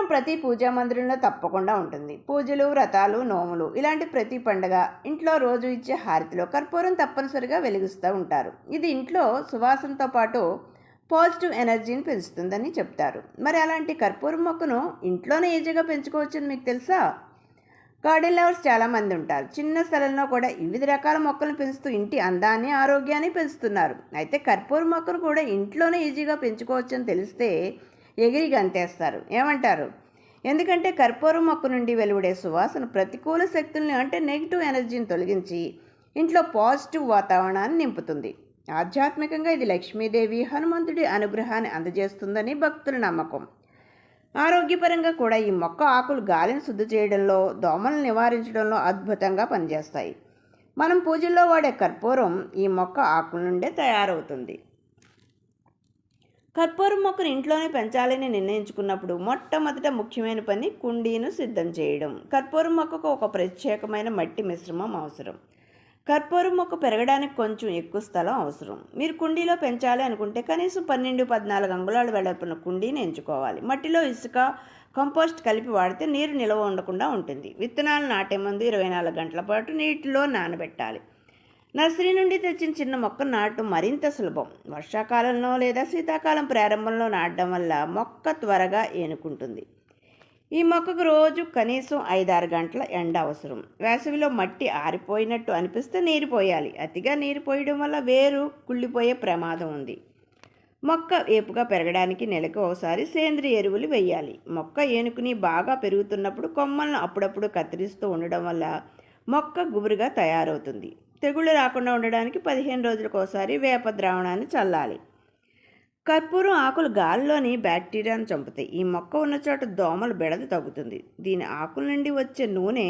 కర్పూరం ప్రతి పూజా మందిరంలో తప్పకుండా ఉంటుంది. పూజలు, వ్రతాలు, నోములు ఇలాంటి ప్రతి పండగ, ఇంట్లో రోజు ఇచ్చే హారతిలో కర్పూరం తప్పనిసరిగా వెలిగిస్తూ ఉంటారు. ఇది ఇంట్లో సువాసనతో పాటు పాజిటివ్ ఎనర్జీని పెంచుతుందని చెప్తారు. మరి అలాంటి కర్పూరం మొక్కను ఇంట్లోనే ఈజీగా పెంచుకోవచ్చని మీకు తెలుసా? గార్డెన్ లవర్స్ చాలామంది ఉంటారు. చిన్న స్థలంలో కూడా వివిధ రకాల మొక్కలను పెంచుతూ ఇంటి అందాన్ని, ఆరోగ్యాన్ని పెంచుతున్నారు. అయితే కర్పూరం మొక్కను కూడా ఇంట్లోనే ఈజీగా పెంచుకోవచ్చని తెలిస్తే ఎగిరి గంతేస్తారు. ఏమంటారు? ఎందుకంటే కర్పూరం మొక్క నుండి వెలువడే సువాసన ప్రతికూల శక్తుల్ని, అంటే నెగిటివ్ ఎనర్జీని తొలగించి ఇంట్లో పాజిటివ్ వాతావరణాన్ని నింపుతుంది. ఆధ్యాత్మికంగా ఇది లక్ష్మీదేవి, హనుమంతుడి అనుగ్రహాన్ని అందజేస్తుందని భక్తుల నమ్మకం. ఆరోగ్యపరంగా కూడా ఈ మొక్క ఆకులు గాలిని శుద్ధి చేయడంలో, దోమలను నివారించడంలో అద్భుతంగా పనిచేస్తాయి. మనం పూజల్లో వాడే కర్పూరం ఈ మొక్క ఆకుల నుండే తయారవుతుంది. కర్పూరం మొక్కను ఇంట్లోనే పెంచాలని నిర్ణయించుకున్నప్పుడు మొట్టమొదట ముఖ్యమైన పని కుండీను సిద్ధం చేయడం. కర్పూరం మొక్కకు ఒక ప్రత్యేకమైన మట్టి మిశ్రమం అవసరం. కర్పూరం మొక్క పెరగడానికి కొంచెం ఎక్కువ స్థలం అవసరం. మీరు కుండీలో పెంచాలి అనుకుంటే కనీసం 12-14 అంగుళాల వెడల్పున కుండీని ఎంచుకోవాలి. మట్టిలో ఇసుక, కంపోస్ట్ కలిపి వాడితే నీరు నిల్వ ఉండకుండా ఉంటుంది. విత్తనాలు నాటే ముందు 24 గంటల పాటు నీటిలో నానబెట్టాలి. నర్సరీ నుండి తెచ్చిన చిన్న మొక్క నాటడం మరింత సులభం. వర్షాకాలంలో లేదా శీతాకాలం ప్రారంభంలో నాటడం వల్ల మొక్క త్వరగా ఏనుకుంటుంది. ఈ మొక్కకు రోజు కనీసం 5-6 గంటల ఎండ అవసరం. వేసవిలో మట్టి ఆరిపోయినట్టు అనిపిస్తే నీరు పోయాలి. అతిగా నీరు పోయడం వల్ల వేరు కుళ్ళిపోయే ప్రమాదం ఉంది. మొక్క ఏపుగా పెరగడానికి నెలకు ఒకసారి సేంద్రియ ఎరువులు వేయాలి. మొక్క ఏనుకుని బాగా పెరుగుతున్నప్పుడు కొమ్మలను అప్పుడప్పుడు కత్తిరిస్తూ ఉండడం వల్ల మొక్క గుబురుగా తయారవుతుంది. తెగుళ్ళు రాకుండా ఉండడానికి 15 రోజులకు ఒకసారి వేప ద్రావణాన్ని చల్లాలి. కర్పూరం ఆకులు గాలిలోని బ్యాక్టీరియాను చంపుతాయి. ఈ మొక్క ఉన్న చోట దోమల బెడద తగ్గుతుంది. దీని ఆకుల నుండి వచ్చే నూనె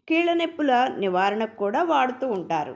కీళ్ళ నొప్పుల నివారణకు కూడా వాడుతూ ఉంటారు.